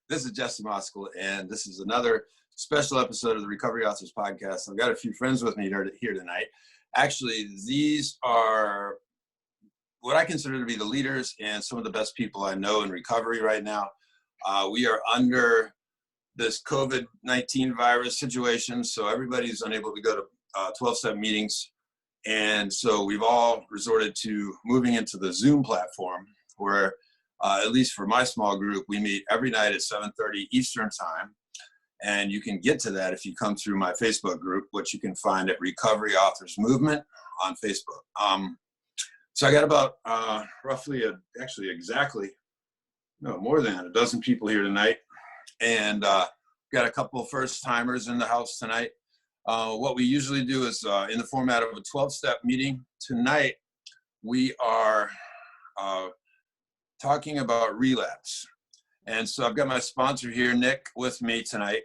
This is Jesse Moskal, and this is another special episode of the Recovery Authors Podcast. I've got a few friends with me here tonight. Actually, these are what I consider to be the leaders and some of the best people I know in recovery right now. We are under this COVID-19 virus situation, so everybody's unable to go to 12-step meetings. And so we've all resorted to moving into the Zoom platform where, at least for my small group, we meet every night at 7:30 Eastern time. And you can get to that if you come through my Facebook group, which you can find at Recovery Authors Movement on Facebook. So I got about more than a dozen people here tonight. And got a couple of first timers in the house tonight. What we usually do is in the format of a 12-step meeting. Tonight, we are talking about relapse. And so I've got my sponsor here, Nick, with me tonight.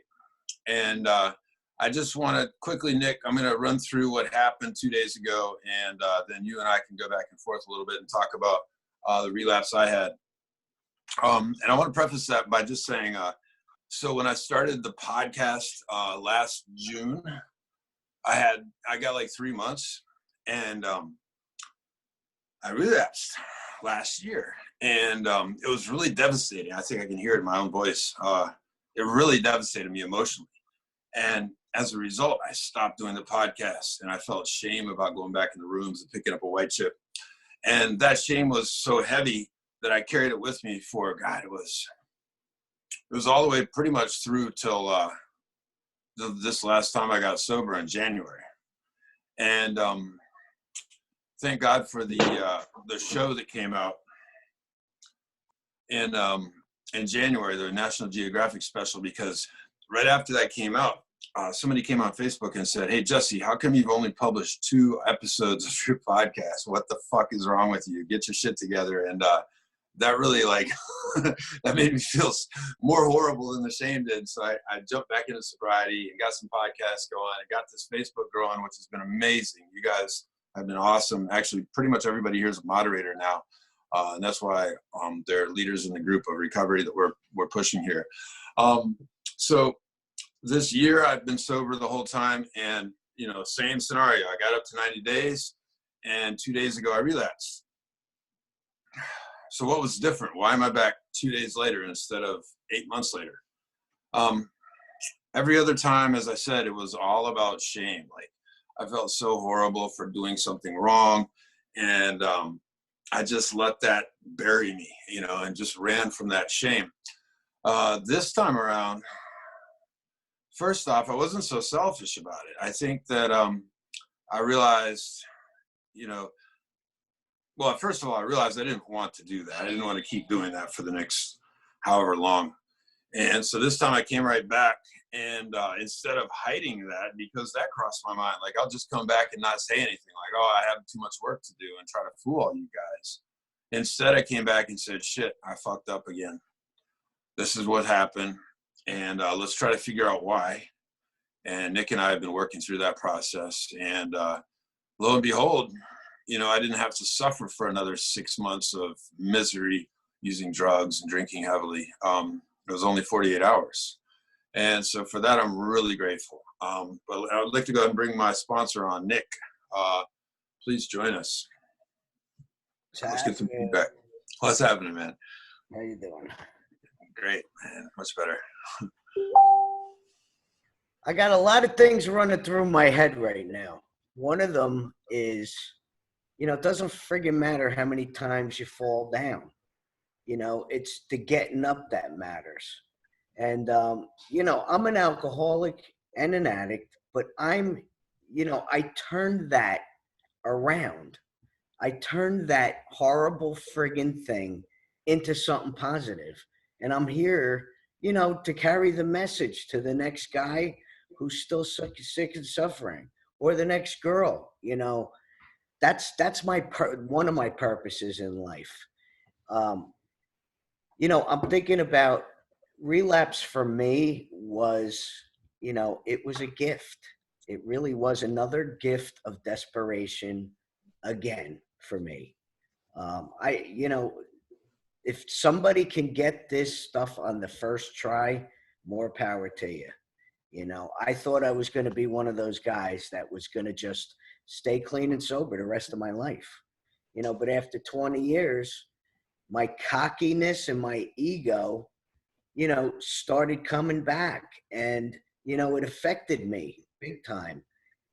And I just want to quickly, Nick, I'm going to run through what happened 2 days ago, and then you and I can go back and forth a little bit and talk about the relapse I had. And I want to preface that by just saying, so when I started the podcast last June, I got like 3 months, and I relapsed last year, and it was really devastating. I think I can hear it in my own voice. It really devastated me emotionally, and as a result, I stopped doing the podcast, and I felt shame about going back in the rooms and picking up a white chip, and that shame was so heavy that I carried it with me for God. It was all the way pretty much through till this last time I got sober in January. And thank God for the show that came out in January, the National Geographic special, because right after that came out, somebody came on Facebook and said, "Hey, Jesse, how come you've only published 2 episodes of your podcast? What the fuck is wrong with you? Get your shit together." And that really that made me feel more horrible than the shame did. So I jumped back into sobriety and got some podcasts going. I got this Facebook growing, which has been amazing. You guys have been awesome. Actually, pretty much everybody here is a moderator now. And that's why they're leaders in the group of recovery that we're pushing here. So this year I've been sober the whole time, and same scenario. I got up to 90 days, and 2 days ago I relapsed. So what was different? Why am I back 2 days later instead of 8 months later? Every other time, as I said, it was all about shame. Like, I felt so horrible for doing something wrong, and I just let that bury me, and just ran from that shame. This time around, first off, I wasn't so selfish about it. I think that I realized, well, first of all, I realized I didn't want to do that. I didn't want to keep doing that for the next however long. And so this time I came right back, and instead of hiding that, because that crossed my mind, like, I'll just come back and not say anything, like, "Oh, I have too much work to do," and try to fool all you guys. Instead, I came back and said, "Shit, I fucked up again. This is what happened, and let's try to figure out why." And Nick and I have been working through that process, and lo and behold, I didn't have to suffer for another 6 months of misery using drugs and drinking heavily. It was only 48 hours. And so for that, I'm really grateful. But I would like to go ahead and bring my sponsor on, Nick. Please join us. Let's get some feedback. What's happening, man? How you doing? Great, man. Much better. I got a lot of things running through my head right now. One of them is, it doesn't friggin' matter how many times you fall down. It's the getting up that matters. And, I'm an alcoholic and an addict, but I turned that around. I turned that horrible friggin' thing into something positive. And I'm here, to carry the message to the next guy who's still sick and suffering, or the next girl. That's one of my purposes in life. I'm thinking about relapse for me was, it was a gift. It really was another gift of desperation again for me. if somebody can get this stuff on the first try, more power to you. You know, I thought I was going to be one of those guys that was going to just stay clean and sober the rest of my life. You know, but after 20 years, my cockiness and my ego, you know, started coming back. And, you know, it affected me big time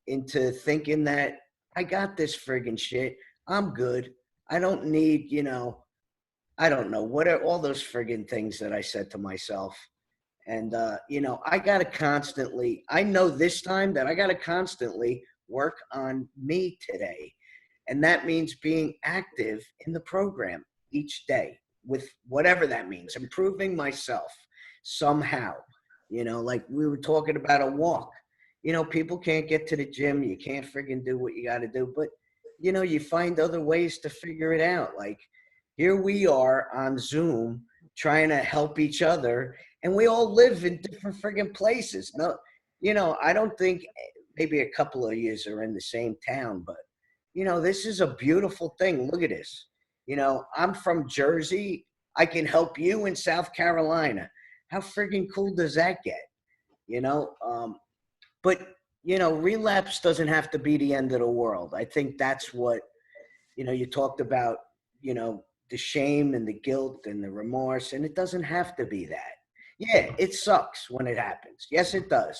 into thinking that I got this friggin' shit. I'm good. I don't need, you know, I don't know what are all those friggin' things that I said to myself. And, you know, I got to constantly, I know this time that I got to constantly work on me today. And that means being active in the program each day with whatever that means, improving myself somehow. You know, like we were talking about a walk. You know, people can't get to the gym. You can't friggin' do what you got to do. But, you know, you find other ways to figure it out. Like here we are on Zoom trying to help each other. And we all live in different friggin' places. No, you know, I don't think maybe a couple of yous are in the same town, but you know, this is a beautiful thing. Look at this. You know, I'm from Jersey. I can help you in South Carolina. How friggin' cool does that get? You know, but you know, relapse doesn't have to be the end of the world. I think that's what, you know, you talked about, you know, the shame and the guilt and the remorse, and it doesn't have to be that. Yeah, it sucks when it happens. Yes, it does.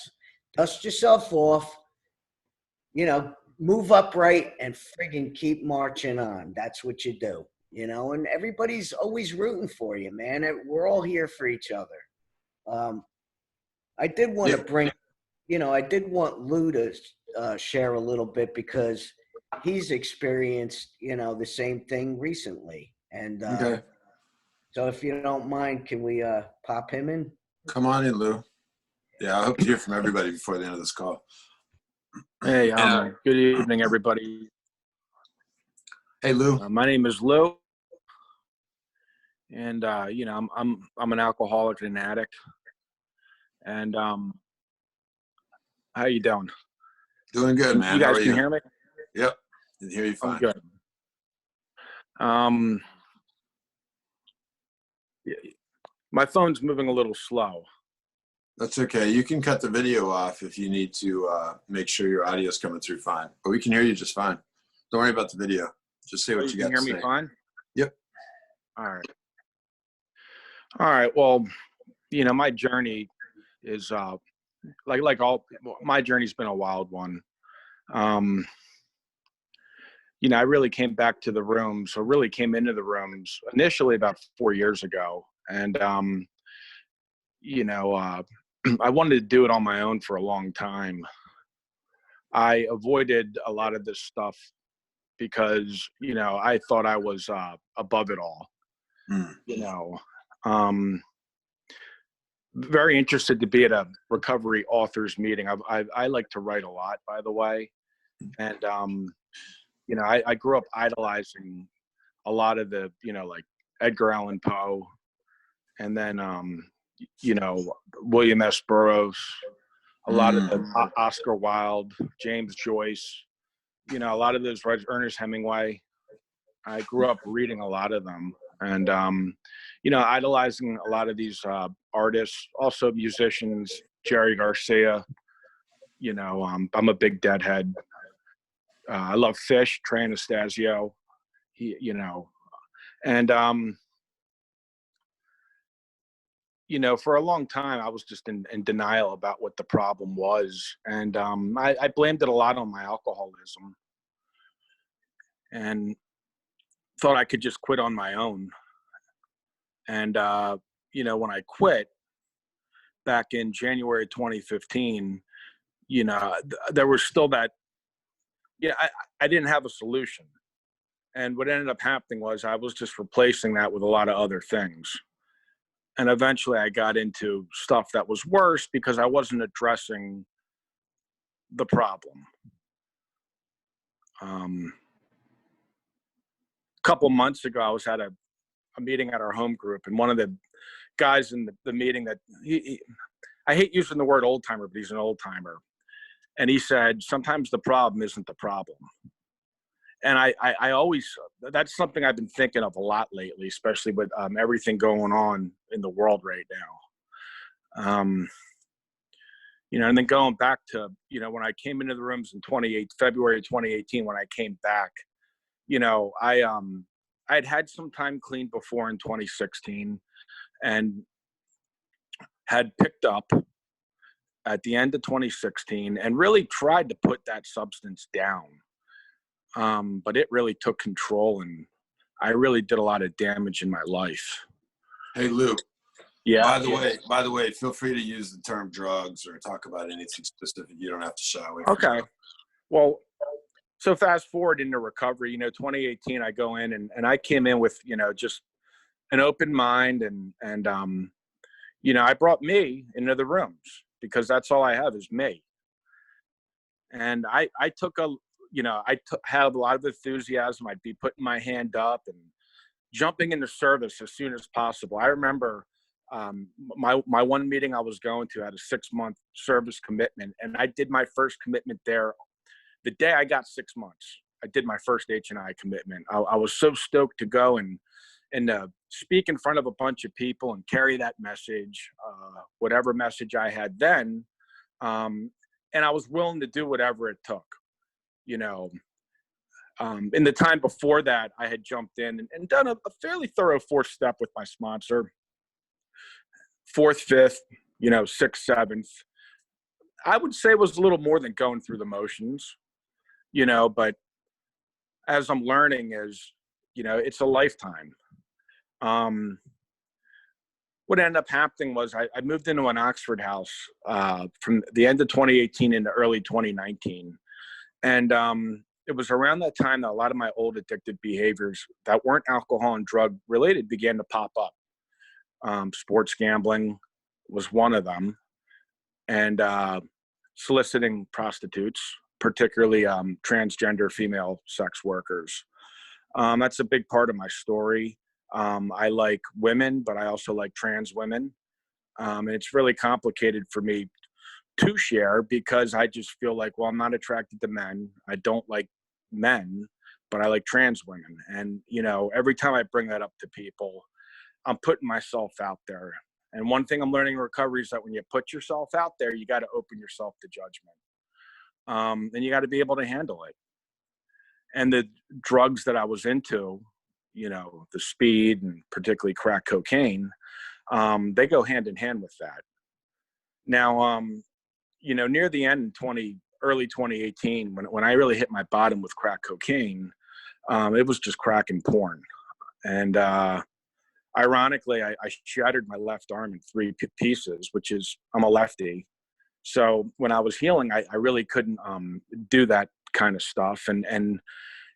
Dust yourself off, you know, move upright and friggin' keep marching on. That's what you do, you know, and everybody's always rooting for you, man. We're all here for each other. Um, I did want to Yeah. bring, you know, I did want Lou to share a little bit because he's experienced, you know, the same thing recently. And Okay. so if you don't mind, can we pop him in? Come on in, Lou. Yeah, I hope to hear from everybody before the end of this call. Hey, And, good evening, everybody. hey, Lou. My name is Lou, and you know, I'm an alcoholic and an addict. And how you doing? Doing good, man. You How guys are can you? hear me? Yep. Can hear you I'm fine. good. My phone's moving a little slow. That's okay. You can cut the video off if you need to make sure your audio is coming through fine. But we can hear you just fine. Don't worry about the video. Just say what you You got can hear to me say. fine? Yep. All right. All right. Well, you know, my journey is like all my journey's been a wild one. You know, I really came back to the rooms, or really came into the rooms initially about 4 years ago. And, you know, I wanted to do it on my own for a long time. I avoided a lot of this stuff because, you know, I thought I was above it all, you know. Very interested to be at a recovery authors meeting. I like to write a lot, by the way. And, you know, I grew up idolizing a lot of the, you know, like Edgar Allan Poe, and then, you know, William S. Burroughs, a lot of the Oscar Wilde, James Joyce, you know, a lot of those writers, Ernest Hemingway. I grew up reading a lot of them, and, you know, idolizing a lot of these artists, also musicians, Jerry Garcia. You know, I'm a big Deadhead. I love Fish, Trey Anastasio. You know, and you know, for a long time, I was just in denial about what the problem was, and I blamed it a lot on my alcoholism, and thought I could just quit on my own. And you know, when I quit back in January 2015, you know, there was still that. Yeah, I didn't have a solution. And what ended up happening was I was just replacing that with a lot of other things. And eventually I got into stuff that was worse because I wasn't addressing the problem. A couple months ago, I was at a meeting at our home group, and one of the guys in the meeting that I hate using the word old timer, but he's an old timer. And he said, sometimes the problem isn't the problem. And I always, that's something I've been thinking of a lot lately, especially with everything going on in the world right now. And then going back to, when I came into the rooms in February 2018, when I came back, I'd had some time clean before in 2016 and had picked up at the end of 2016 and really tried to put that substance down. But it really took control, and I really did a lot of damage in my life. Hey, Lou. Yeah. By the way, feel free to use the term drugs or talk about anything specific. You don't have to shy away from Okay. drugs. Well, so fast forward into recovery, 2018, I go in and I came in with, just an open mind and I brought me into the rooms because that's all I have is me. And I had a lot of enthusiasm. I'd be putting my hand up and jumping into service as soon as possible. I remember my one meeting I was going to had a 6-month service commitment, and I did my first commitment there. The day I got 6 months, I did my first H&I commitment. I was so stoked to go and speak in front of a bunch of people and carry that message, whatever message I had then. And I was willing to do whatever it took, in the time before that, I had jumped in and done a fairly thorough 4th step with my sponsor. 4th, 5th, 6th, 7th. I would say it was a little more than going through the motions, but as I'm learning is, it's a lifetime. What ended up happening was I moved into an Oxford house from the end of 2018 into early 2019. And it was around that time that a lot of my old addictive behaviors that weren't alcohol and drug related began to pop up. Sports gambling was one of them, and soliciting prostitutes, particularly transgender female sex workers. That's a big part of my story. I like women, but I also like trans women. And it's really complicated for me to share because I just feel like, well, I'm not attracted to men. I don't like men, but I like trans women. And, every time I bring that up to people, I'm putting myself out there. And one thing I'm learning in recovery is that when you put yourself out there, you got to open yourself to judgment. And you got to be able to handle it. And the drugs that I was into, the speed and particularly crack cocaine, they go hand in hand with that. Now, near the end in early 2018, when I really hit my bottom with crack cocaine, it was just crack and porn. And ironically, I shattered my left arm in 3 pieces, which is, I'm a lefty. So when I was healing, I really couldn't do that kind of stuff. And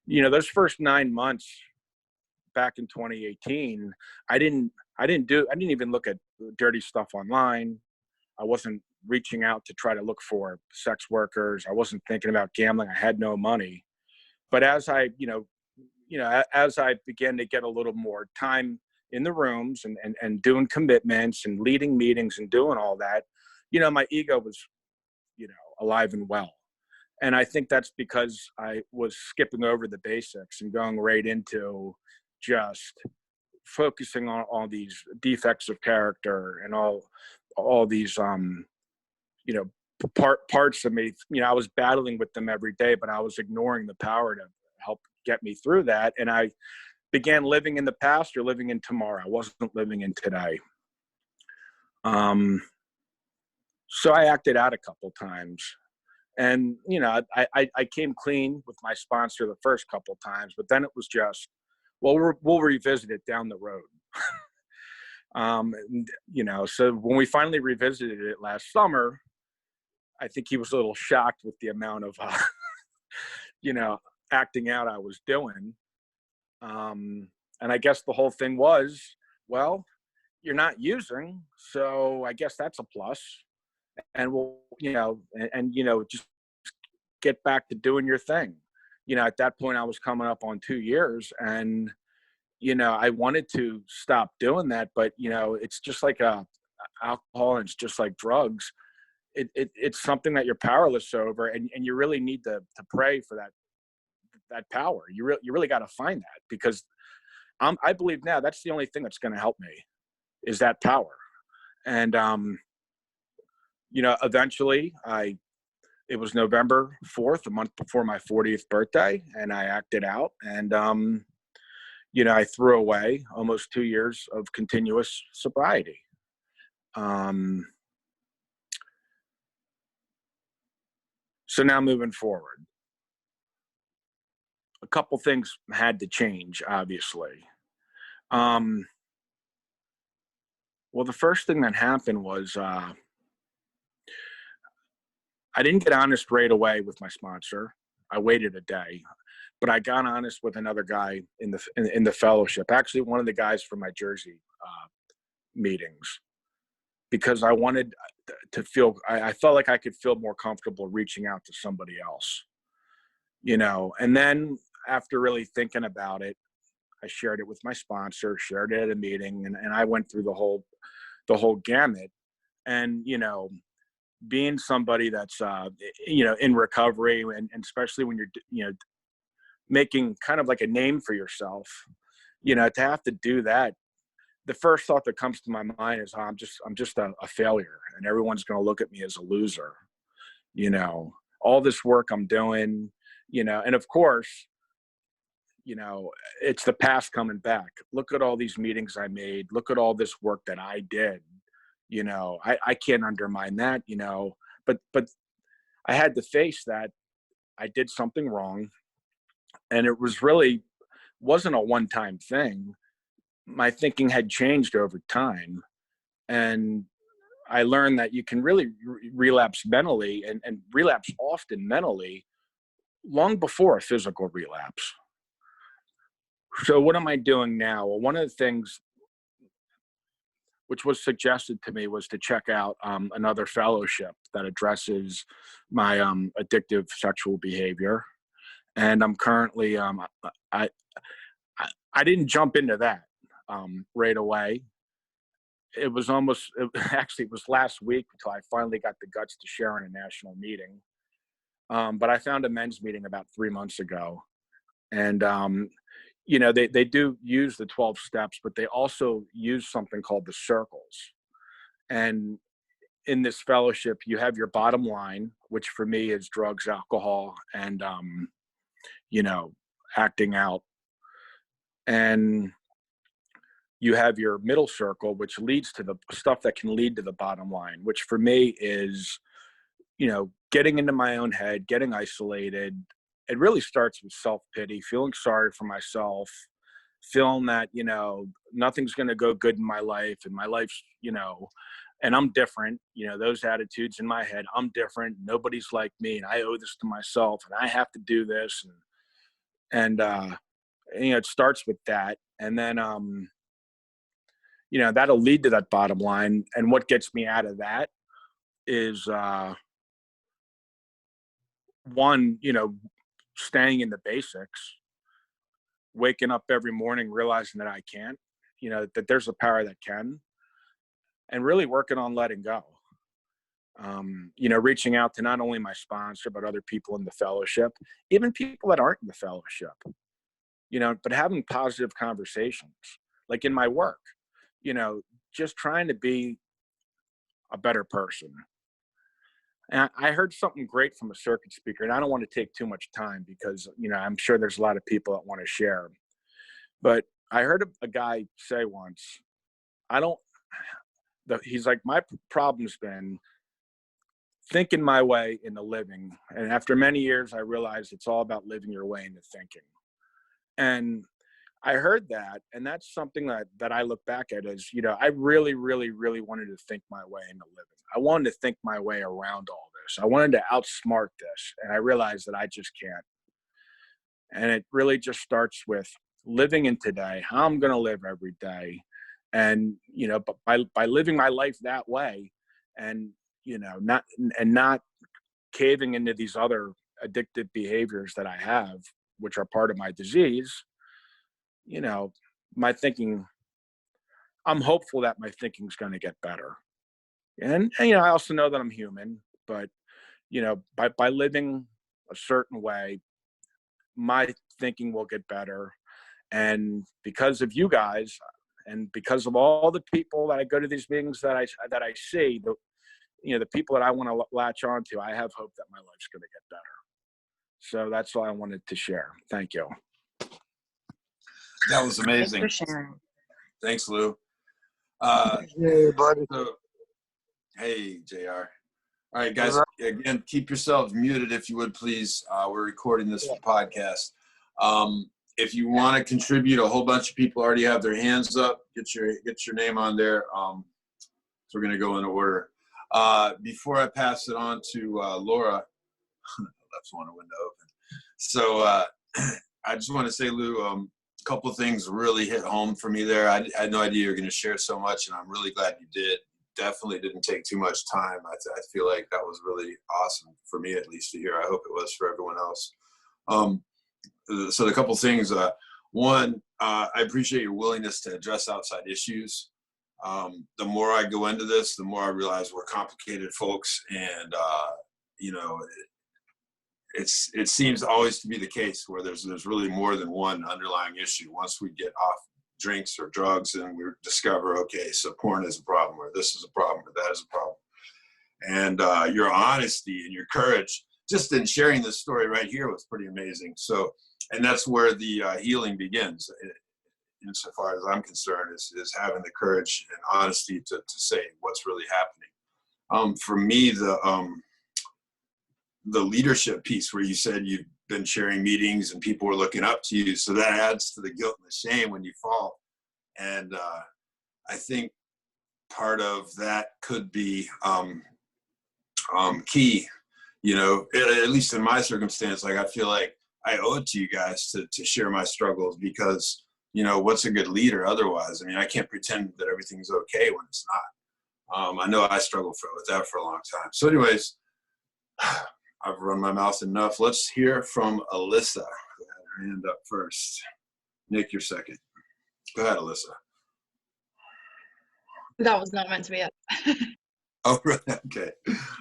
those first 9 months back in 2018, I didn't even look at dirty stuff online. I wasn't reaching out to try to look for sex workers. I wasn't thinking about gambling. I had no money. But as I, as I began to get a little more time in the rooms and doing commitments and leading meetings and doing all that, my ego was, alive and well. And I think that's because I was skipping over the basics and going right into just focusing on all these defects of character and all these, parts of me. I was battling with them every day, but I was ignoring the power to help get me through that. And I began living in the past or living in tomorrow. I wasn't living in today. So I acted out a couple times. And, I came clean with my sponsor the first couple times, but then it was just, well, we'll revisit it down the road. So when we finally revisited it last summer, I think he was a little shocked with the amount of, acting out I was doing. And I guess the whole thing was, well, you're not using, so I guess that's a plus. And we'll, just get back to doing your thing. At that point I was coming up on 2 years, and, I wanted to stop doing that, but, it's just like alcohol, and it's just like drugs. It's something that you're powerless over, and you really need to pray for that power. You really got to find that, because I believe now that's the only thing that's going to help me is that power. And, eventually it was November 4th, a month before my 40th birthday, and I acted out, and, I threw away almost 2 years of continuous sobriety. So now moving forward, a couple things had to change, obviously. Well, the first thing that happened was I didn't get honest right away with my sponsor. I waited a day, but I got honest with another guy in the fellowship. Actually, one of the guys from my Jersey meetings, because I wanted to feel. I felt like I could feel more comfortable reaching out to somebody else, And then after really thinking about it, I shared it with my sponsor, shared it at a meeting, and I went through the whole gamut. And being somebody that's in recovery, and especially when you're making kind of like a name for yourself, to have to do that, the first thought that comes to my mind is, I'm just a failure, and everyone's going to look at me as a loser. All this work I'm doing, and of course, it's the past coming back. Look at all these meetings I made. Look at all this work that I did. I can't undermine that, but I had to face that I did something wrong, and it wasn't a one-time thing. My thinking had changed over time, and I learned that you can really relapse mentally, and relapse often mentally long before a physical relapse. So what am I doing now? Well, one of the things which was suggested to me was to check out another fellowship that addresses my addictive sexual behavior. And I'm currently, I didn't jump into that right away. It was actually, it was last week until I finally got the guts to share in a national meeting. But I found a men's meeting about 3 months ago. And, they do use the 12 steps, but they also use something called the circles. And in this fellowship, you have your bottom line, which for me is drugs, alcohol, and, acting out. And you have your middle circle, which leads to the stuff that can lead to the bottom line, which for me is, getting into my own head, getting isolated. It really starts with self-pity, feeling sorry for myself, feeling that, nothing's going to go good in my life, and my life's, and I'm different, those attitudes in my head, I'm different, nobody's like me, and I owe this to myself, and I have to do this. And it starts with that. And then, that'll lead to that bottom line. And what gets me out of that is, one, staying in the basics, waking up every morning, realizing that I can't, that there's a power that can, and really working on letting go. Reaching out to not only my sponsor, but other people in the fellowship, even people that aren't in the fellowship, but having positive conversations, like in my work, just trying to be a better person. And I heard something great from a circuit speaker, and I don't want to take too much time because, I'm sure there's a lot of people that want to share. But I heard a guy say once, he's like, my problem's been thinking my way into living. And after many years, I realized it's all about living your way into thinking. And I heard that, and that's something that I look back at as, I really, really, really wanted to think my way into living. I wanted to think my way around all this. I wanted to outsmart this, and I realized that I just can't. And it really just starts with living in today, how I'm going to live every day. And, but by living my life that way, and, not caving into these other addictive behaviors that I have, which are part of my disease, my thinking, I'm hopeful that my thinking's going to get better. And, I also know that I'm human, but, by living a certain way, my thinking will get better. And because of you guys, and because of all the people that I go to these meetings that I see, the people that I want to latch on to, I have hope that my life's going to get better. So that's all I wanted to share. Thank you. That was amazing. Thanks for sharing. Thanks, Lou. Hey, buddy. So, hey, JR. All right, guys, again, keep yourselves muted if you would, please. We're recording this for podcast. If you want to contribute, a whole bunch of people already have their hands up. Get your name on there. So we're going to go in order. Before I pass it on to Laura, left one window open. So I just want to say, Lou, a couple of things really hit home for me there. I had no idea you were going to share so much, and I'm really glad you did. Definitely didn't take too much time. I feel like that was really awesome for me, at least, to hear. I hope it was for everyone else. So a couple things. One, I appreciate your willingness to address outside issues. The more I go into this, the more I realize we're complicated folks, and it seems always to be the case where there's really more than one underlying issue. Once we get off drinks or drugs, and we discover, okay, so porn is a problem, or this is a problem, or that is a problem. And your honesty and your courage, just in sharing this story right here, was pretty amazing. So, and that's where the healing begins, insofar as I'm concerned, is having the courage and honesty to say what's really happening. For me, the leadership piece where you said you've been sharing meetings and people were looking up to you, so that adds to the guilt and the shame when you fall. And I think part of that could be key, at least in my circumstance. Like, I feel like I owe it to you guys to share my struggles, because what's a good leader otherwise? I mean, I can't pretend that everything's okay when it's not. I know I struggled with that for a long time. So anyways, I've run my mouth enough. Let's hear from Alissa. Who had her hand up first. Nick, you're second. Go ahead, Alissa. That was not meant to be it. Oh, really? Okay.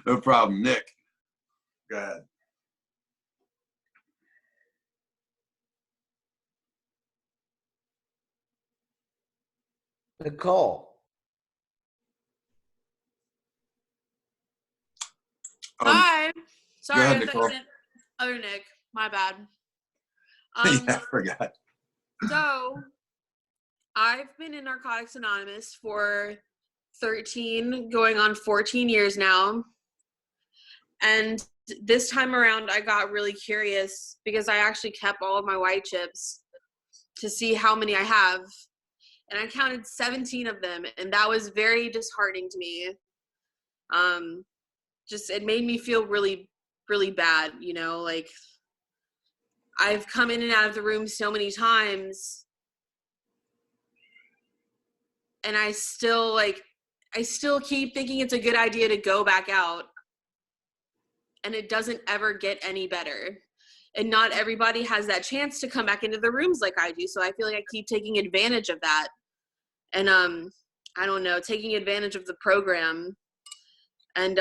No problem. Nick, go ahead. Nichole. Hi. Sorry, go ahead, I thought you Nichole. meant other Nick. My bad. Yeah, I forgot. So, I've been in Narcotics Anonymous for 13, going on 14 years now. And this time around, I got really curious because I actually kept all of my white chips to see how many I have. And I counted 17 of them, and that was very disheartening to me. It made me feel really, really bad, like I've come in and out of the room so many times, and I still keep thinking it's a good idea to go back out, and it doesn't ever get any better. And not everybody has that chance to come back into the rooms like I do, so I feel like I keep taking advantage of that. And I don't know, taking advantage of the program. And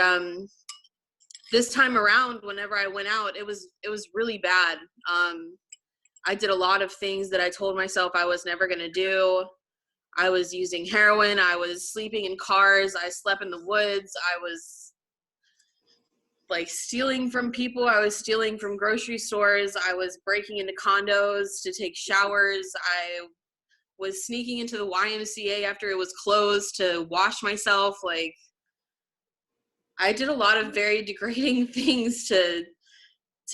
this time around, whenever I went out, it was really bad. I did a lot of things that I told myself I was never going to do. I was using heroin. I was sleeping in cars. I slept in the woods. I was stealing from people. I was stealing from grocery stores. I was breaking into condos to take showers. I was sneaking into the YMCA after it was closed to wash myself. I did a lot of very degrading things to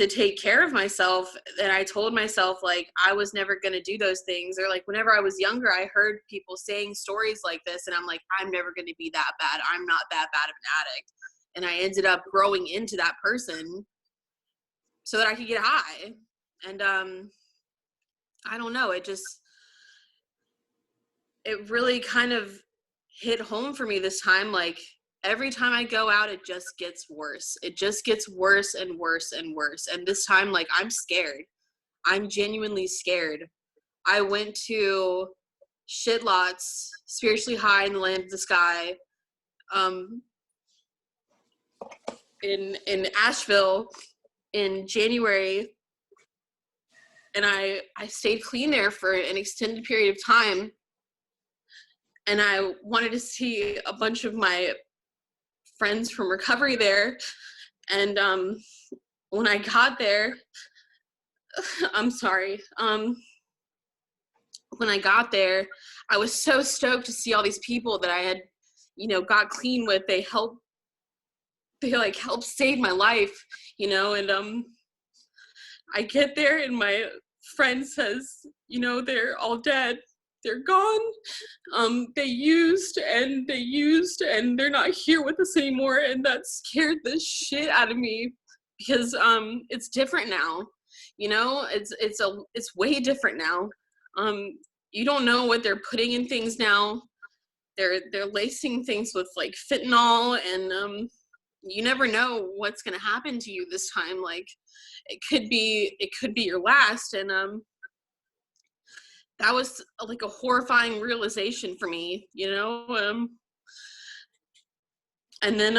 take care of myself. And I told myself, I was never going to do those things. Or whenever I was younger, I heard people saying stories like this, and I'm like, I'm never going to be that bad. I'm not that bad of an addict. And I ended up growing into that person so that I could get high. And I don't know, it really kind of hit home for me this time. Every time I go out, it just gets worse. It just gets worse and worse and worse. And this time, I'm scared. I'm genuinely scared. I went to Shit Lots, spiritually high in the land of the sky, in Asheville in January and I stayed clean there for an extended period of time. And I wanted to see a bunch of my friends from recovery there. And when I got there, I'm sorry. When I got there, I was so stoked to see all these people that I had, got clean with. They helped save my life, and I get there and my friend says, they're all dead. They're gone. They used and they're not here with us anymore. And that scared the shit out of me because it's different now. It's way different now. You don't know what they're putting in things now. They're lacing things with like fentanyl, and you never know what's gonna happen to you this time. Like it could be your last, and that was like a horrifying realization for me, and then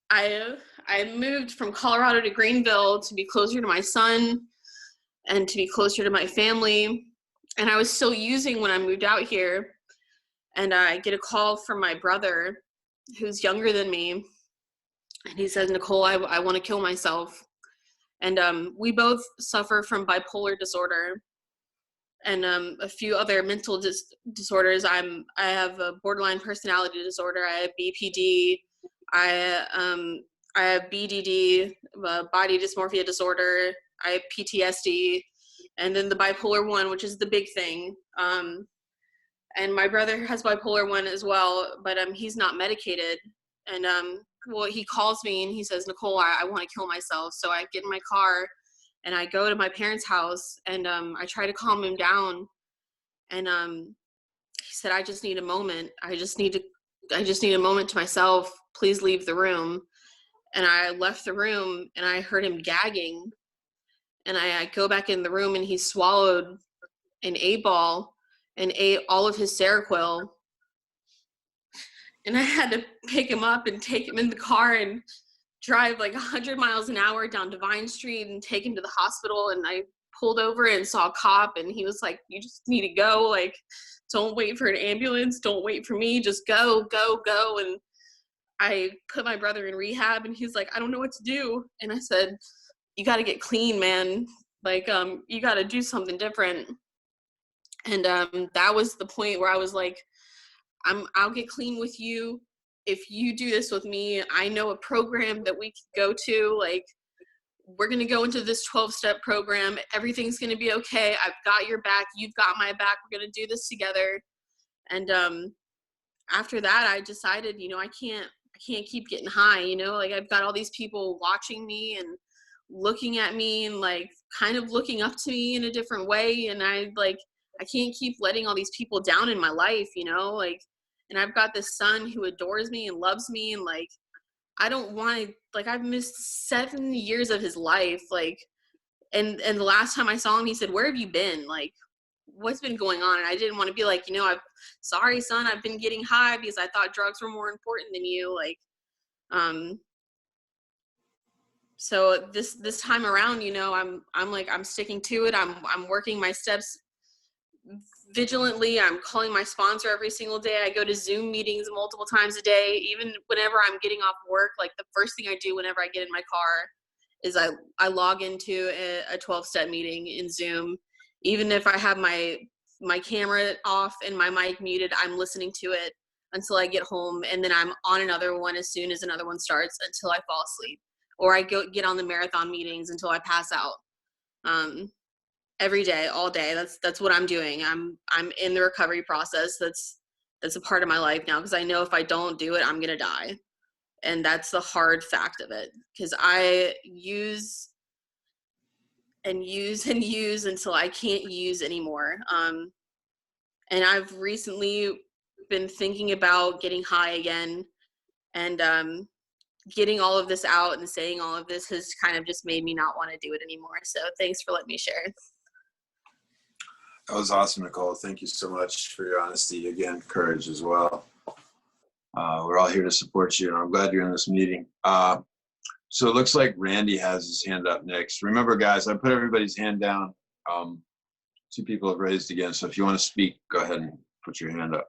I moved from Colorado to Greenville to be closer to my son and to be closer to my family. And I was still using when I moved out here. And I get a call from my brother, who's younger than me. And he says, Nichole, I want to kill myself. And we both suffer from bipolar disorder and a few other mental disorders. I have a borderline personality disorder. I have BPD. I have BDD, body dysmorphia disorder. I have PTSD, and then the bipolar 1, which is the big thing. And my brother has bipolar 1 as well, but he's not medicated. And well, he calls me and he says, Nichole, I want to kill myself. So I get in my car and I go to my parents' house, and I try to calm him down. And he said, I just need a moment. I just need a moment to myself. Please leave the room. And I left the room and I heard him gagging. And I go back in the room and he swallowed an 8-ball and ate all of his Seroquel. And I had to pick him up and take him in the car and drive like 100 miles an hour down Divine Street and take him to the hospital. And I pulled over and saw a cop, and he was like, you just need to go. Like, don't wait for an ambulance. Don't wait for me. Just go, go, go. And I put my brother in rehab, and he's like, I don't know what to do. And I said, you got to get clean, man. Like, you got to do something different. And that was the point where I was like, I'll get clean with you if you do this with me. I know a program that we could go to. Like, we're going to go into this 12-step program. Everything's going to be okay. I've got your back. You've got my back. We're going to do this together. And after that, I decided, I can't keep getting high. Like, I've got all these people watching me and looking at me and like kind of looking up to me in a different way. And I can't keep letting all these people down in my life, like, and I've got this son who adores me and loves me. And like, I don't want to, like, I've missed 7 years of his life. Like, and the last time I saw him, he said, where have you been? Like, what's been going on? And I didn't want to be like, sorry, son, I've been getting high because I thought drugs were more important than you. Like, so this time around, I'm sticking to it. I'm working my steps vigilantly. I'm calling my sponsor every single day. I go to Zoom meetings multiple times a day. Even whenever I'm getting off work, like the first thing I do whenever I get in my car is I log into a 12-step meeting in Zoom. Even if I have my camera off and my mic muted, I'm listening to it until I get home, and then I'm on another one as soon as another one starts until I fall asleep. Or I get on the marathon meetings until I pass out. Every day, all day. That's what I'm doing. I'm in the recovery process. That's a part of my life now, because I know if I don't do it, I'm gonna die. And that's the hard fact of it, because I use and use and use until I can't use anymore. And I've recently been thinking about getting high again, and getting all of this out and saying all of this has kind of just made me not want to do it anymore. So thanks for letting me share. That was awesome, Nichole. Thank you so much for your honesty. Again, courage as well. We're all here to support you, and I'm glad you're in this meeting. So it looks like Randy has his hand up next. Remember, guys, I put everybody's hand down Two people have raised again, so if you want to speak, go ahead and put your hand up.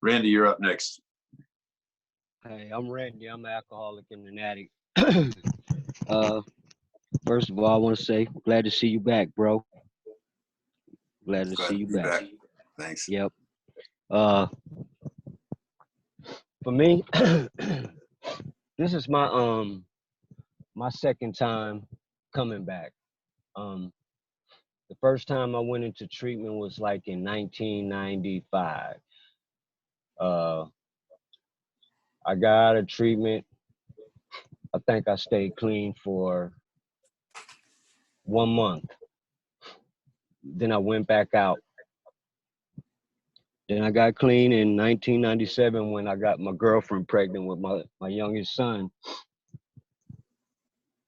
Randy, you're up next. Hey, I'm Randy. I'm an alcoholic and an addict. First of all, I want to say glad to see you back, bro. Glad to Glad see to you be back. back. Thanks. Yep. For me, this is my second time coming back. The first time I went into treatment was like in 1995. I got out of treatment. I think I stayed clean for 1 month. Then I went back out. Then I got clean in 1997 when I got my girlfriend pregnant with my youngest son.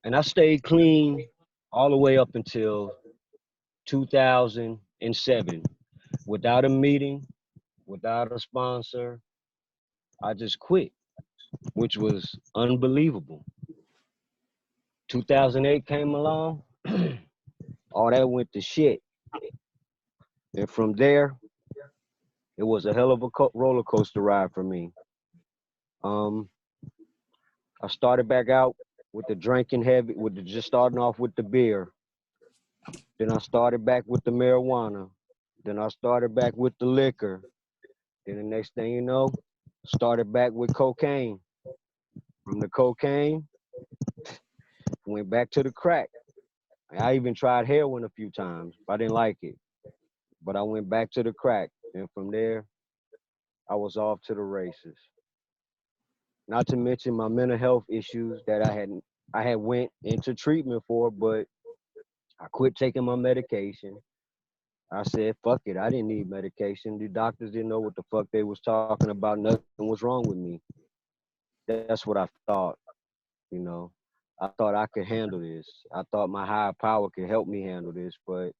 And I stayed clean all the way up until 2007. Without a meeting, without a sponsor, I just quit, which was unbelievable. 2008 came along, all that went to shit. And from there, it was a hell of a roller coaster ride for me. I started back out with the drinking heavy, just starting off with the beer. Then I started back with the marijuana. Then I started back with the liquor. Then the next thing you know, started back with cocaine. From the cocaine, went back to the crack. I even tried heroin a few times. I didn't like it. But I went back to the crack. And from there, I was off to the races. Not to mention my mental health issues that I had went into treatment for, but I quit taking my medication. I said, fuck it, I didn't need medication. The doctors didn't know what the fuck they was talking about. Nothing was wrong with me. That's what I thought, you know. I thought I could handle this. I thought my higher power could help me handle this, but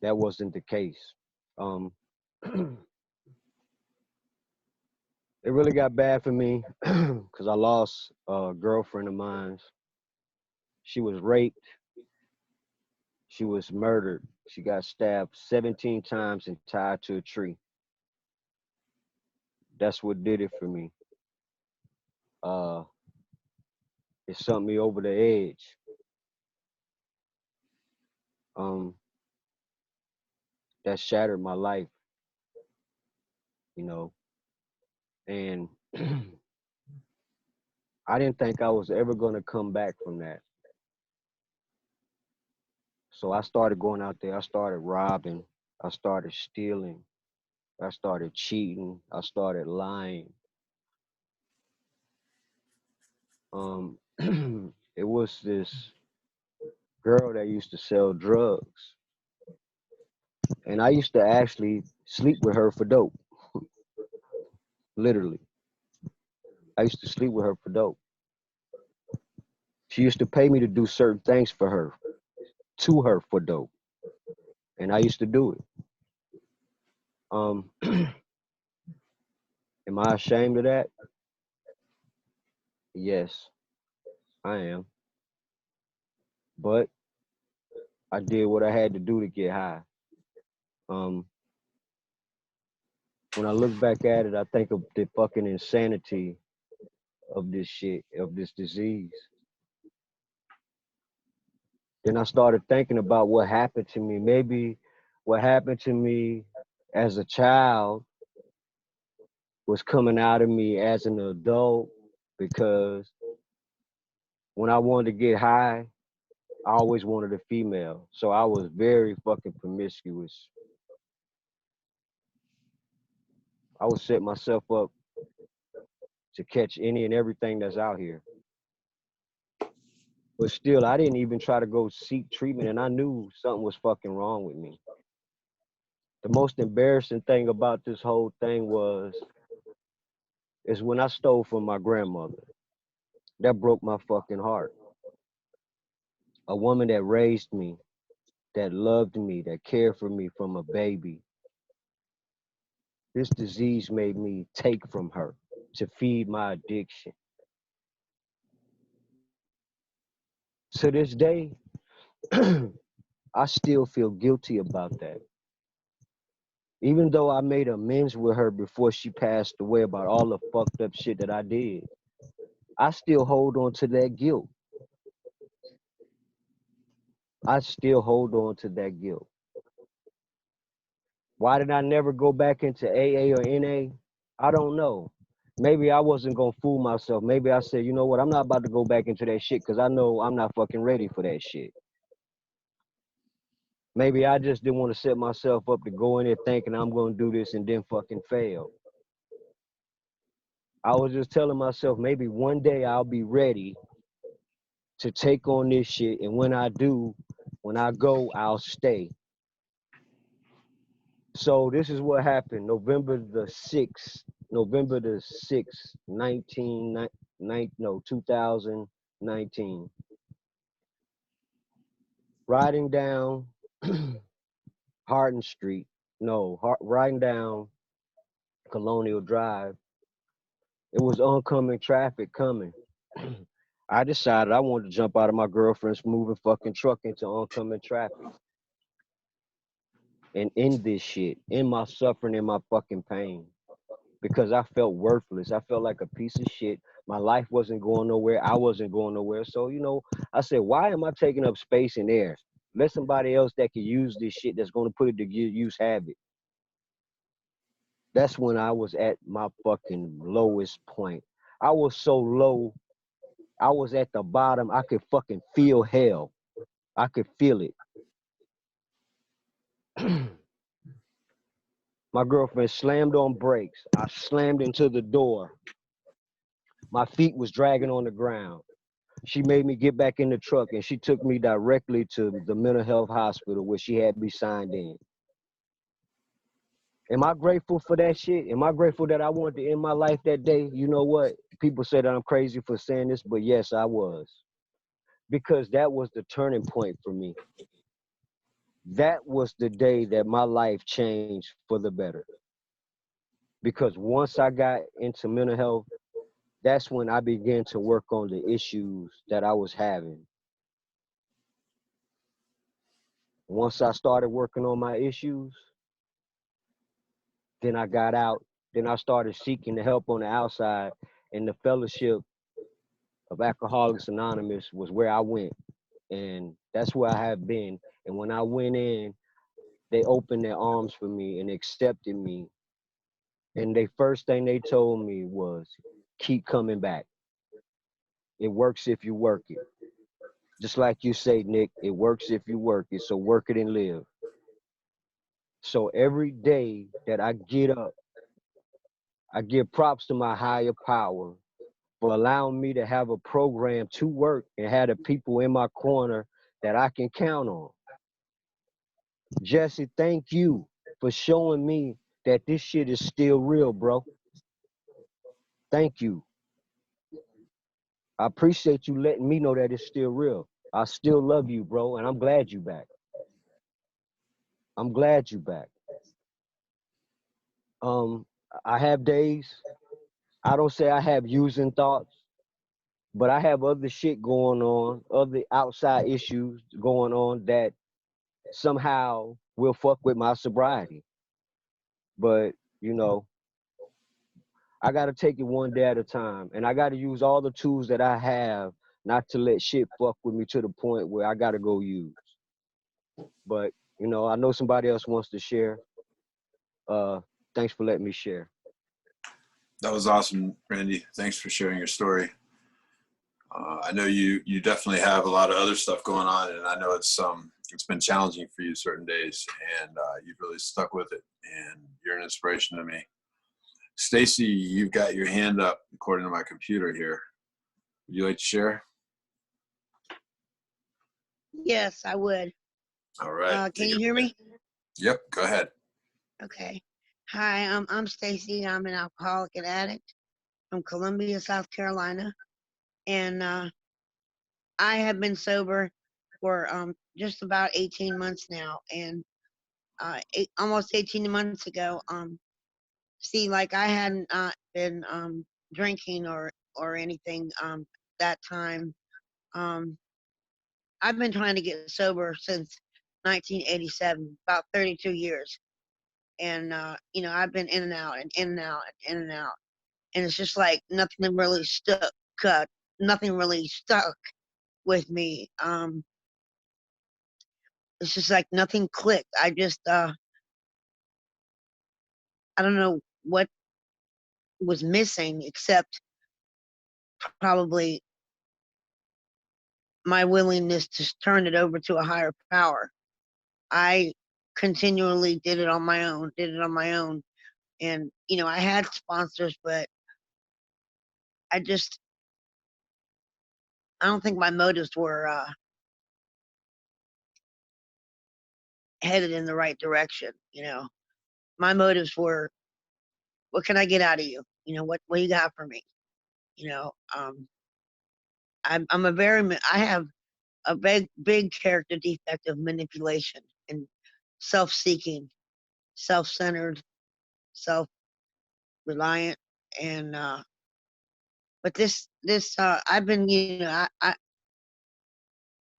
that wasn't the case. It really got bad for me because I lost a girlfriend of mine. She was raped. She was murdered. She got stabbed 17 times and tied to a tree. That's what did it for me. It sent me over the edge. That shattered my life, you know. And I didn't think I was ever gonna come back from that. So I started going out there. I started robbing. I started stealing. I started cheating. I started lying. It was this girl that used to sell drugs. And I used to actually sleep with her for dope. Literally. I used to sleep with her for dope. She used to pay me to do certain things for her, to her for dope. And I used to do it. Am I ashamed of that? Yes, I am. But I did what I had to do to get high. When I look back at it, I think of the fucking insanity of this shit, of this disease. Then I started thinking about what happened to me. Maybe what happened to me as a child was coming out of me as an adult, because when I wanted to get high, I always wanted a female. So I was very fucking promiscuous. I would set myself up to catch any and everything that's out here. But still, I didn't even try to go seek treatment, and I knew something was fucking wrong with me. The most embarrassing thing about this whole thing is when I stole from my grandmother. That broke my fucking heart. A woman that raised me, that loved me, that cared for me from a baby. This disease made me take from her to feed my addiction. To this day, I still feel guilty about that. Even though I made amends with her before she passed away about all the fucked up shit that I did, I still hold on to that guilt. I still hold on to that guilt. Why did I never go back into AA or NA? I don't know. Maybe I wasn't gonna fool myself. Maybe I said, you know what, I'm not about to go back into that shit because I know I'm not fucking ready for that shit. Maybe I just didn't want to set myself up to go in there thinking I'm gonna do this and then fucking fail. I was just telling myself maybe one day I'll be ready to take on this shit, and when I do, when I go, I'll stay. So this is what happened. November the 6th, 2019. Riding down Hardin Street, riding down Colonial Drive. It was oncoming traffic coming. I decided I wanted to jump out of my girlfriend's moving fucking truck into oncoming traffic and end this shit, end my suffering and my fucking pain, because I felt worthless. I felt like a piece of shit. My life wasn't going nowhere. I wasn't going nowhere. So, I said, why am I taking up space in air? Let somebody else that can use this shit that's going to put it to good use have it. That's when I was at my fucking lowest point. I was so low. I was at the bottom. I could fucking feel hell. I could feel it. My girlfriend slammed on brakes. I slammed into the door. My feet was dragging on the ground. She made me get back in the truck, and she took me directly to the mental health hospital where she had me signed in. Am I grateful for that shit? Am I grateful that I wanted to end my life that day? You know what? People say that I'm crazy for saying this, but yes, I was. Because that was the turning point for me. That was the day that my life changed for the better. Because once I got into mental health, that's when I began to work on the issues that I was having. Once I started working on my issues, then I got out. Then I started seeking the help on the outside, and the fellowship of Alcoholics Anonymous was where I went. And that's where I have been. And when I went in, they opened their arms for me and accepted me. And the first thing they told me was, keep coming back. It works if you work it. Just like you say, Nick, it works if you work it. So work it and live. So every day that I get up, I give props to my higher power for allowing me to have a program to work and have the people in my corner that I can count on. Jesse, thank you for showing me that this shit is still real, bro. Thank you. I appreciate you letting me know that it's still real. I still love you, bro, and I'm glad you back. I'm glad you back. I have days, I don't say I have using thoughts, but I have other shit going on, other outside issues going on that somehow will fuck with my sobriety. But, I got to take it one day at a time, and I got to use all the tools that I have not to let shit fuck with me to the point where I got to go use. But, I know somebody else wants to share. Thanks for letting me share. That was awesome, Randy. Thanks for sharing your story. I know you definitely have a lot of other stuff going on, and I know it's been challenging for you certain days, and you've really stuck with it, and you're an inspiration to me. Stacy, you've got your hand up according to my computer here. Would you like to share? Yes, I would. All right. Can you hear me? Yep, go ahead. Okay. Hi, I'm Stacy. I'm an alcoholic and addict from Columbia, South Carolina. And I have been sober for just about 18 months now. And almost 18 months ago, like I hadn't been drinking or anything that time. I've been trying to get sober since 1987, about 32 years. And, you know, I've been in and out and in and out and in and out. And it's just like nothing really stuck, nothing really stuck with me. It's just like nothing clicked. I just, I don't know what was missing except probably my willingness to turn it over to a higher power. I continually did it on my own, And, you know, I had sponsors, but I just, I don't think my motives were headed in the right direction. You know, my motives were, what can I get out of you? You know, what you got for me? You know, I'm a very, I have a big character defect of manipulation and self-seeking, self-centered, self-reliant, and but I've been, you know,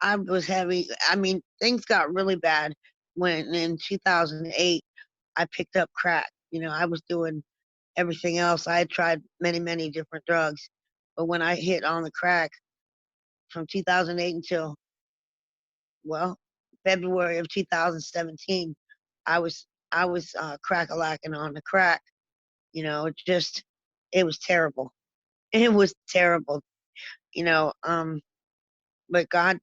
I was having, I mean, things got really bad when in 2008 I picked up crack. You know, I was doing everything else. I had tried many different drugs, but when I hit on the crack from 2008 until, well, February of 2017, I was crack-a-lacking on the crack. You know, it was terrible. It was terrible. You know, but God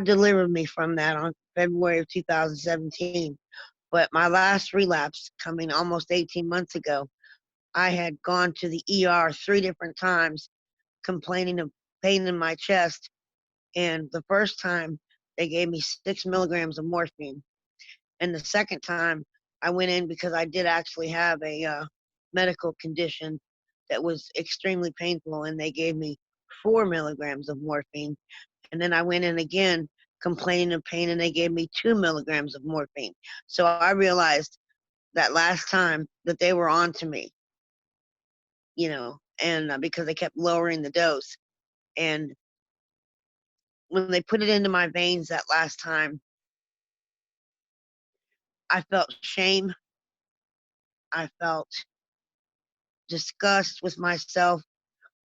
delivered me from that on February of 2017. But my last relapse, coming almost 18 months ago, I had gone to the ER 3 different times complaining of pain in my chest. And the first time, they gave me 6 milligrams of morphine. And the second time, I went in because I did actually have a medical condition that was extremely painful, and they gave me 4 milligrams of morphine. And then I went in again complaining of pain, and they gave me 2 milligrams of morphine. So I realized that last time that they were on to me, you know, and because they kept lowering the dose. And when they put it into my veins that last time, I felt shame. I felt disgust with myself,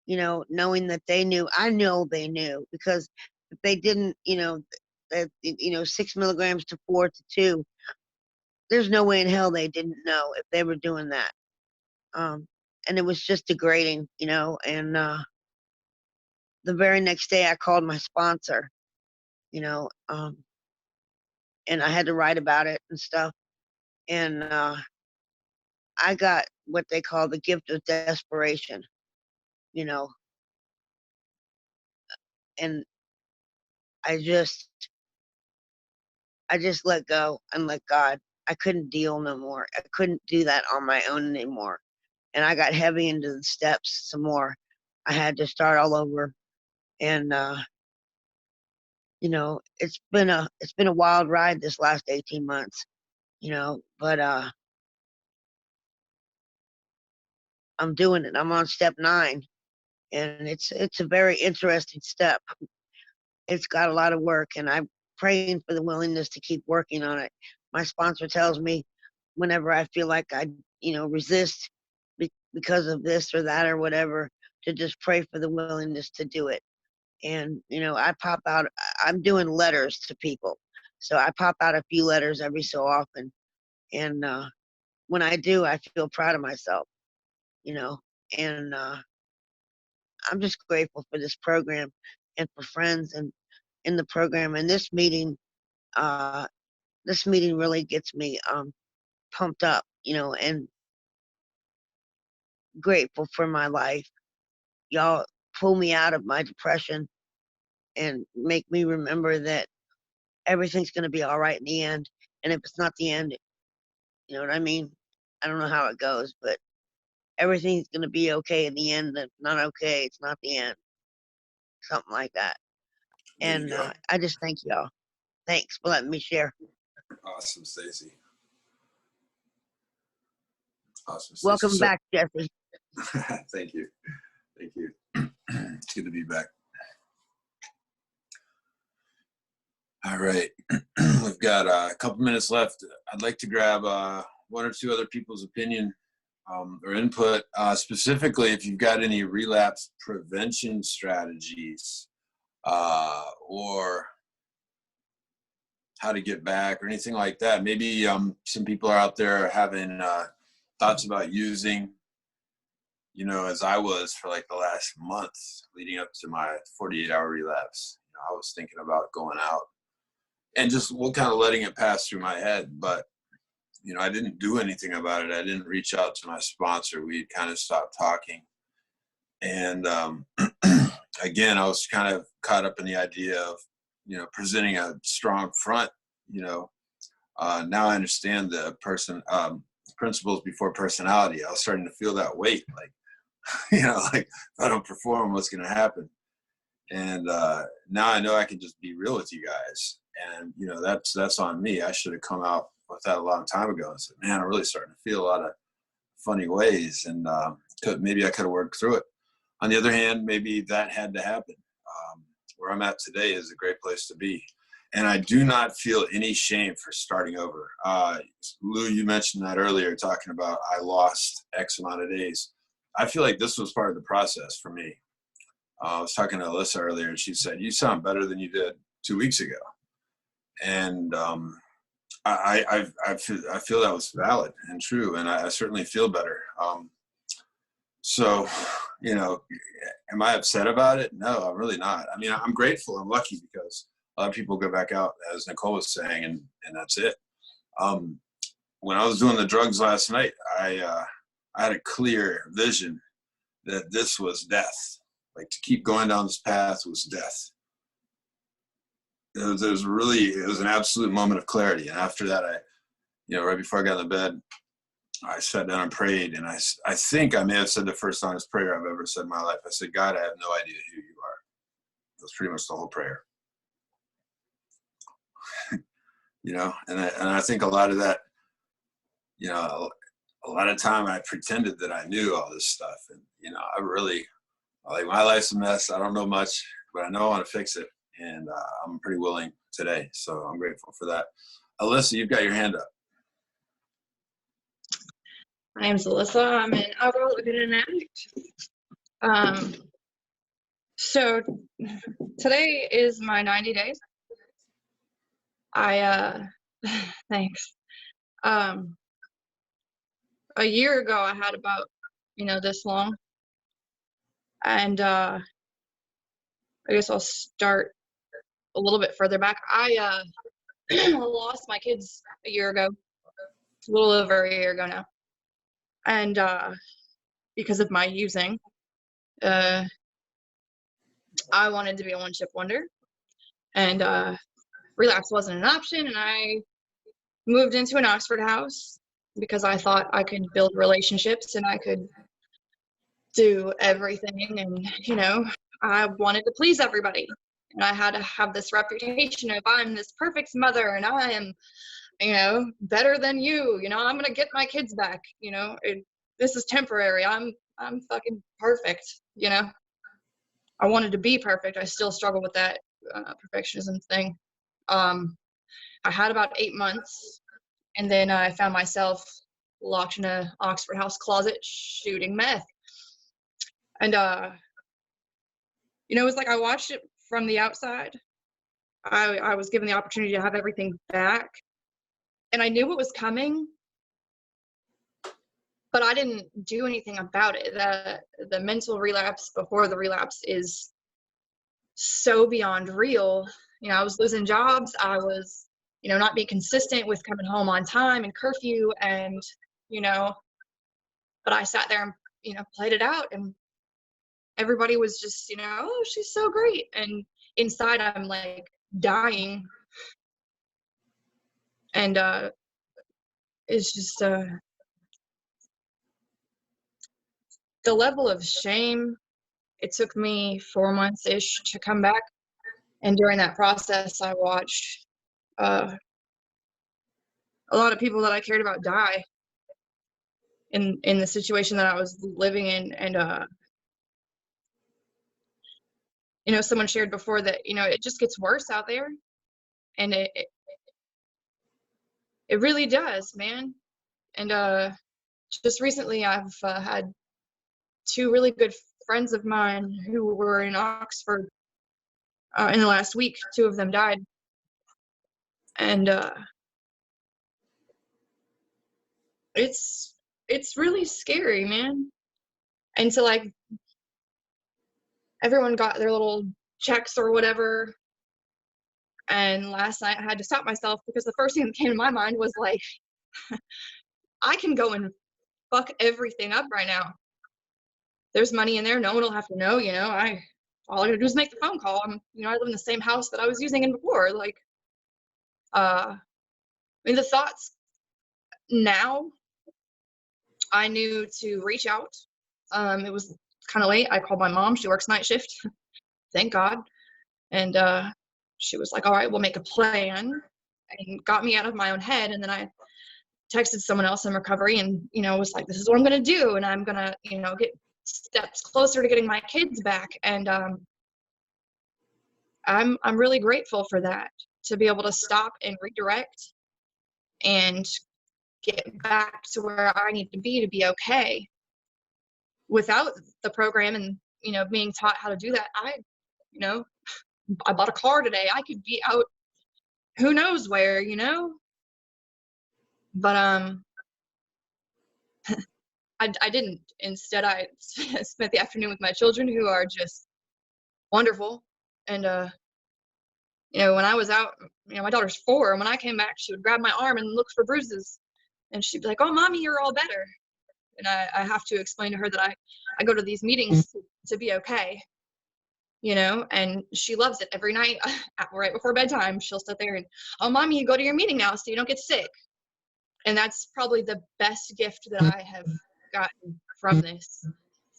you know, knowing that they knew. I know they knew, because if they didn't, you know, that, you know, 6 milligrams to 4 to 2, there's no way in hell they didn't know if they were doing that. And it was just degrading, you know. And the very next day I called my sponsor, you know, and I had to write about it and stuff. And I got what they call the gift of desperation, you know, and I just let go and let God. I couldn't deal no more. I couldn't do that on my own anymore. And I got heavy into the steps some more. I had to start all over. And you know, it's been a wild ride this last 18 months, you know, but I'm doing it. I'm on step 9, and it's a very interesting step. It's got a lot of work, and I'm praying for the willingness to keep working on it. My sponsor tells me whenever I feel like I, you know, resist because of this or that or whatever, to just pray for the willingness to do it. And, you know, I'm doing letters to people. So I pop out a few letters every so often. And when I do, I feel proud of myself, you know. And I'm just grateful for this program and for friends and in the program. And uh, this meeting really gets me pumped up, you know, and grateful for my life. Y'all pull me out of my depression and make me remember that everything's going to be all right in the end. And if it's not the end, you know what I mean? I don't know how it goes, but everything's going to be okay in the end. That's not okay. It's not the end. Something like that. There you And go. I just thank y'all. Thanks for letting me share. Awesome, Stacy. Awesome, Stacy. Welcome So, back, Jesse. thank you. Thank you. It's good to be back. All right. We've got a couple minutes left. I'd like to grab one or two other people's opinion or input, specifically if you've got any relapse prevention strategies or how to get back or anything like that. Maybe some people are out there having thoughts about using, you know, as I was for like the last month leading up to my 48-hour relapse. You know, I was thinking about going out and just kind of letting it pass through my head. But, you know, I didn't do anything about it. I didn't reach out to my sponsor. We kind of stopped talking. And again, I was kind of caught up in the idea of, you know, presenting a strong front. You know, now I understand the principles before personality. I was starting to feel that weight, like, you know, like if I don't perform, what's going to happen? And now I know I can just be real with you guys. And, you know, that's on me. I should have come out with that a long time ago and said, man, I'm really starting to feel a lot of funny ways. And maybe I could have worked through it. On the other hand, maybe that had to happen. Where I'm at today is a great place to be. And I do not feel any shame for starting over. Lou, you mentioned that earlier, talking about I lost X amount of days. I feel like this was part of the process for me. I was talking to Alissa earlier, and she said, you sound better than you did 2 weeks ago. And I feel that was valid and true, and I certainly feel better. So, you know, am I upset about it? No, I'm really not. I mean, I'm grateful. I'm lucky because a lot of people go back out, as Nichole was saying, and that's it. When I was doing the drugs last night, I had a clear vision that this was death. Like, to keep going down this path was death. It was an absolute moment of clarity. And after that, right before I got in the bed, I sat down and prayed. And I think I may have said the first honest prayer I've ever said in my life. I said, God, I have no idea who you are. That's pretty much the whole prayer. You know, and I think a lot of that, you know, a lot of time I pretended that I knew all this stuff. And, you know, my life's a mess. I don't know much, but I know I want to fix it. And I'm pretty willing today. So I'm grateful for that. Alissa, you've got your hand up. My name's Alissa. I'm an alcohol and addict. So today is my 90 days. Thanks. A year ago I had about, this long. And I guess I'll start a little bit further back. I lost my kids a year ago. It's a little over a year ago now. And because of my using, I wanted to be a one-chip wonder. And relapse wasn't an option. And I moved into an Oxford house because I thought I could build relationships and I could do everything. And, I wanted to please everybody. And I had to have this reputation of I'm this perfect mother and I am, better than you. I'm going to get my kids back. This is temporary. I'm fucking perfect. I wanted to be perfect. I still struggle with that perfectionism thing. I had about 8 months, and then I found myself locked in a Oxford house closet shooting meth. And it was like I watched it from the outside. I was given the opportunity to have everything back, and I knew what was coming, but I didn't do anything about it. The mental relapse before the relapse is so beyond real. I was losing jobs. I was, not being consistent with coming home on time and curfew, and, but I sat there and, played it out, and everybody was just, oh, she's so great. And inside I'm like dying. And it's just the level of shame. It took me 4 months-ish to come back. And during that process, I watched a lot of people that I cared about die in the situation that I was living in. And, someone shared before that, it just gets worse out there. And it really does, man. And just recently I've had two really good friends of mine who were in Oxford in the last week. Two of them died. And it's really scary, man. And so like everyone got their little checks or whatever. And last night I had to stop myself because the first thing that came to my mind was like, I can go and fuck everything up right now. There's money in there. No one will have to know, you know. All I gotta do is make the phone call. I live in the same house that I was using in before. Like, I mean, the thoughts now, I knew to reach out. It was kind of late. I called my mom. She works night shift. Thank God. And she was like, all right, we'll make a plan, and got me out of my own head. And then I texted someone else in recovery and, was like, this is what I'm going to do. And I'm going to, get steps closer to getting my kids back. And I'm really grateful for that, to be able to stop and redirect and get back to where I need to be okay. Without the program and, being taught how to do that, I bought a car today. I could be out who knows where, but I didn't. Instead, I spent the afternoon with my children, who are just wonderful. And when I was out, my daughter's 4, and when I came back, she would grab my arm and look for bruises, and she'd be like, oh, mommy, you're all better. And I have to explain to her that I go to these meetings to be okay, and she loves it. Every night right before bedtime, she'll sit there and, oh, mommy, you go to your meeting now so you don't get sick. And that's probably the best gift that I have gotten from this.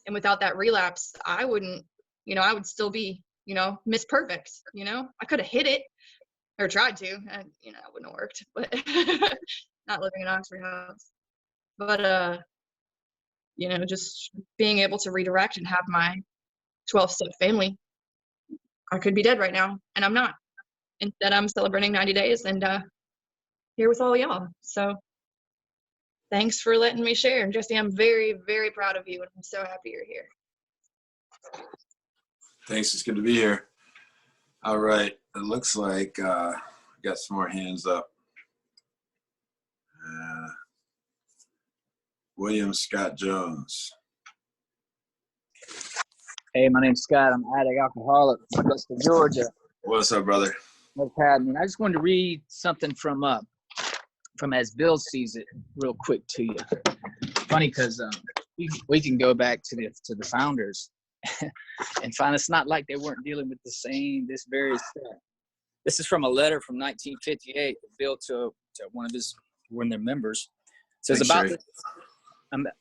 And without that relapse, I wouldn't, I would still be, Miss Perfect. I could have hit it or tried to, and it wouldn't have worked, but not living in Oxford House. But just being able to redirect and have my 12-step family, I could be dead right now, and I'm not. Instead, I'm celebrating 90 days and here with all y'all. So thanks for letting me share. And Jesse, I'm very, very proud of you, and I'm so happy you're here. Thanks. It's good to be here. All right. It looks like we got some more hands up. William Scott Jones. Hey, my name's Scott. I'm an addict alcoholic from Augusta, Georgia. What's up, brother? What's happening? I just wanted to read something from as Bill sees it real quick to you. Funny because we can go back to the founders and find it's not like they weren't dealing with this very stuff. This is from a letter from 1958 Bill to one of their members. It says,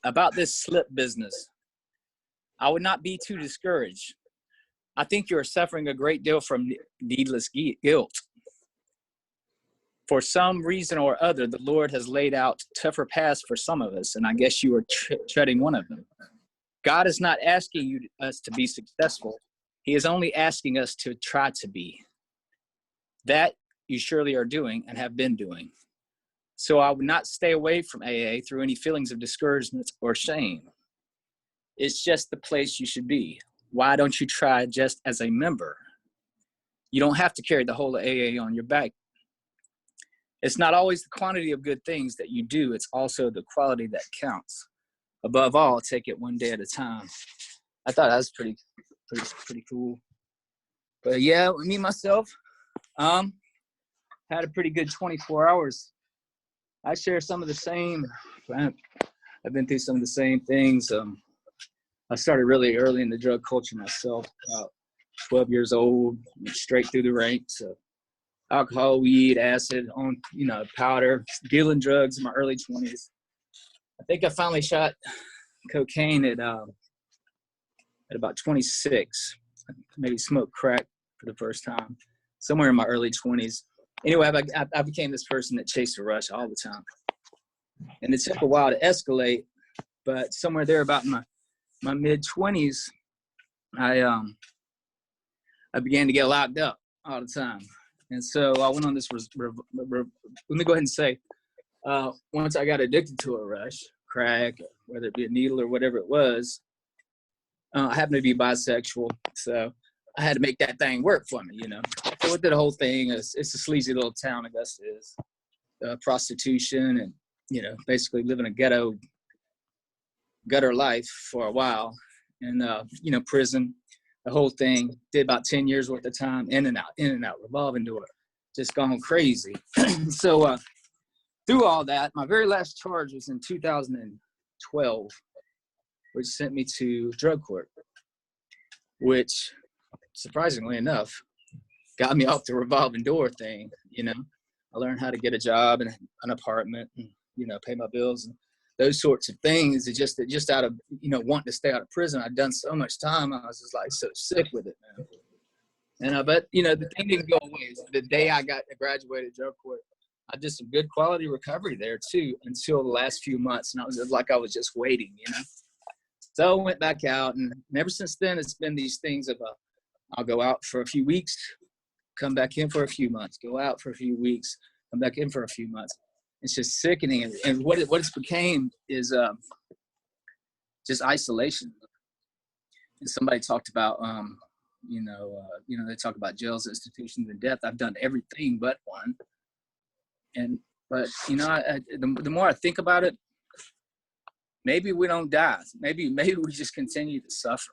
about this slip business, I would not be too discouraged. I think you are suffering a great deal from needless guilt. For some reason or other, the Lord has laid out tougher paths for some of us, and I guess you are treading one of them. God is not asking us to be successful. He is only asking us to try to be. That you surely are doing and have been doing. So I would not stay away from AA through any feelings of discouragement or shame. It's just the place you should be. Why don't you try just as a member? You don't have to carry the whole AA on your back. It's not always the quantity of good things that you do. It's also the quality that counts. Above all, take it one day at a time. I thought that was pretty cool. But yeah, me myself, had a pretty good 24 hours. I share some of the same. I've been through some of the same things. I started really early in the drug culture myself, about 12 years old, went straight through the ranks of alcohol, weed, acid, powder, dealing drugs in my early 20s. I think I finally shot cocaine at about 26. Maybe smoked crack for the first time, somewhere in my early 20s. Anyway, I became this person that chased a rush all the time. And it took a while to escalate, but somewhere there about my mid-20s, I began to get locked up all the time. And so I went on this, let me go ahead and say, once I got addicted to a rush, crack, whether it be a needle or whatever it was, I happen to be bisexual, so I had to make that thing work for me, you know. So we did the whole thing. It's a sleazy little town, Augusta is. Prostitution and, you know, basically living a gutter life for a while. And, you know, prison, the whole thing. Did about 10 years worth of time, in and out, revolving door. Just gone crazy. So through all that, my very last charge was in 2012, which sent me to drug court, which, surprisingly enough, got me off the revolving door thing. You know, I learned how to get a job and an apartment, and, you know, pay my bills and those sorts of things. It just out of, you know, wanting to stay out of prison. I'd done so much time. I was just like so sick with it, man. And but you know, the thing didn't go away. The day I graduated drug court, I did some good quality recovery there too until the last few months, and I was just like I was just waiting, you know. So I went back out, and ever since then, it's been these things of I'll go out for a few weeks, come back in for a few months, go out for a few weeks, come back in for a few months. It's just sickening, and what it's became is just isolation. And somebody talked about you know, they talk about jails, institutions, and death. I've done everything but one. But you know, the more I think about it, maybe we don't die. Maybe we just continue to suffer.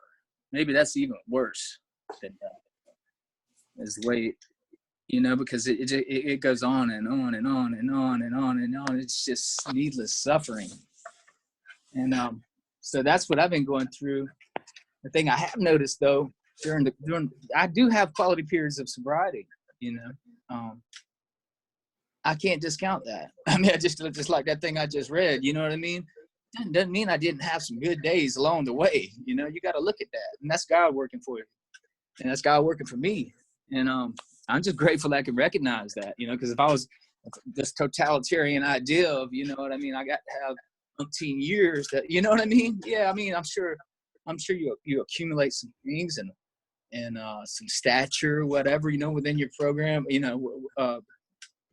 Maybe that's even worse than death. Is the way, you know, because it goes on and on and on and on and on and on. It's just needless suffering. And so that's what I've been going through. The thing I have noticed though, I do have quality periods of sobriety, you know. I can't discount that. I mean, I just like that thing I just read, you know what I mean? Doesn't mean I didn't have some good days along the way. You know, you got to look at that. And that's God working for you. And that's God working for me. And I'm just grateful I can recognize that, you know, because if I was this totalitarian idea of, you know what I mean, I got to have umpteen years that, you know what I mean? Yeah, I mean, I'm sure you accumulate some things and some stature, whatever, you know, within your program, you know,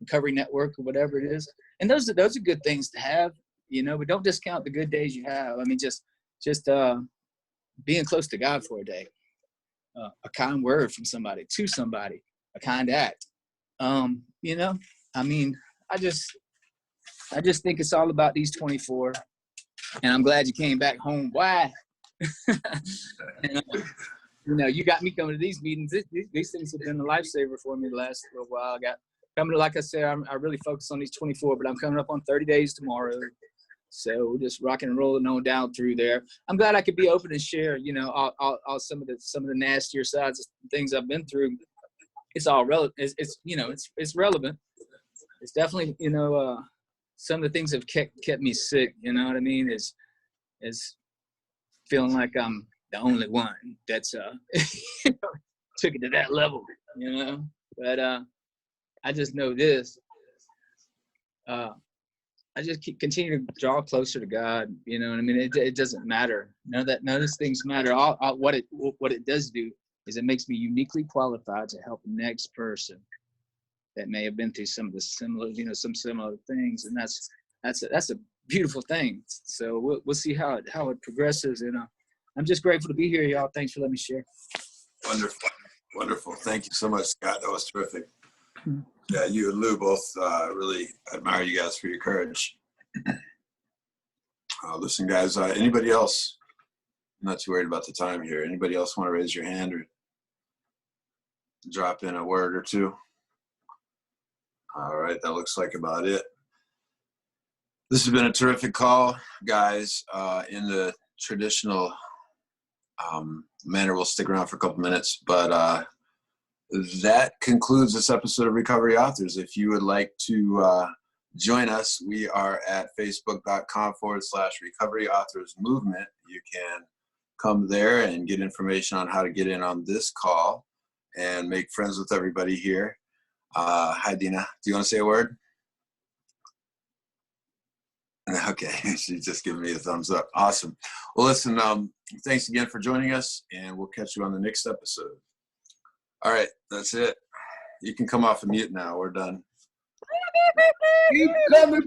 recovery network or whatever it is. And those are good things to have, you know, but don't discount the good days you have. I mean, just being close to God for a day, a kind word from somebody to somebody, a kind act. You know, I mean, I just think it's all about these 24, and I'm glad you came back home. Why? And, you know, you got me coming to these meetings. These things have been a lifesaver for me the last little while. Like I said, I really focus on these 24, but I'm coming up on 30 days tomorrow. So we're just rocking and rolling on down through there. I'm glad I could be open and share, you know, all some of the nastier sides of things I've been through. It's all relevant. It's you know, it's relevant. It's definitely, you know, some of the things have kept me sick. You know what I mean? Is feeling like I'm the only one that's you know, took it to that level. You know, but I just know this. I just continue to draw closer to God. You know what I mean? It doesn't matter. None of those things matter. What it does do is it makes me uniquely qualified to help the next person that may have been through some similar things, and that's a beautiful thing. So we'll see how it progresses, and I'm just grateful to be here, y'all. Thanks for letting me share. Wonderful. Thank you so much, Scott. That was terrific. Yeah, you and Lou both really admire you guys for your courage. Listen, guys, anybody else? I'm not too worried about the time here. Anybody else want to raise your hand or drop in a word or two? All right, that looks like about it. This has been a terrific call, guys. In the traditional manner, we'll stick around for a couple minutes, but that concludes this episode of Recovery Authors. If you would like to join us, we are at facebook.com/Recovery Authors Movement. You can come there and get information on how to get in on this call and make friends with everybody here. Hi, Dina. Do you want to say a word? Okay, she's just giving me a thumbs up. Awesome. Well, listen, thanks again for joining us, and we'll catch you on the next episode. All right, that's it. You can come off of mute now. We're done. Keep coming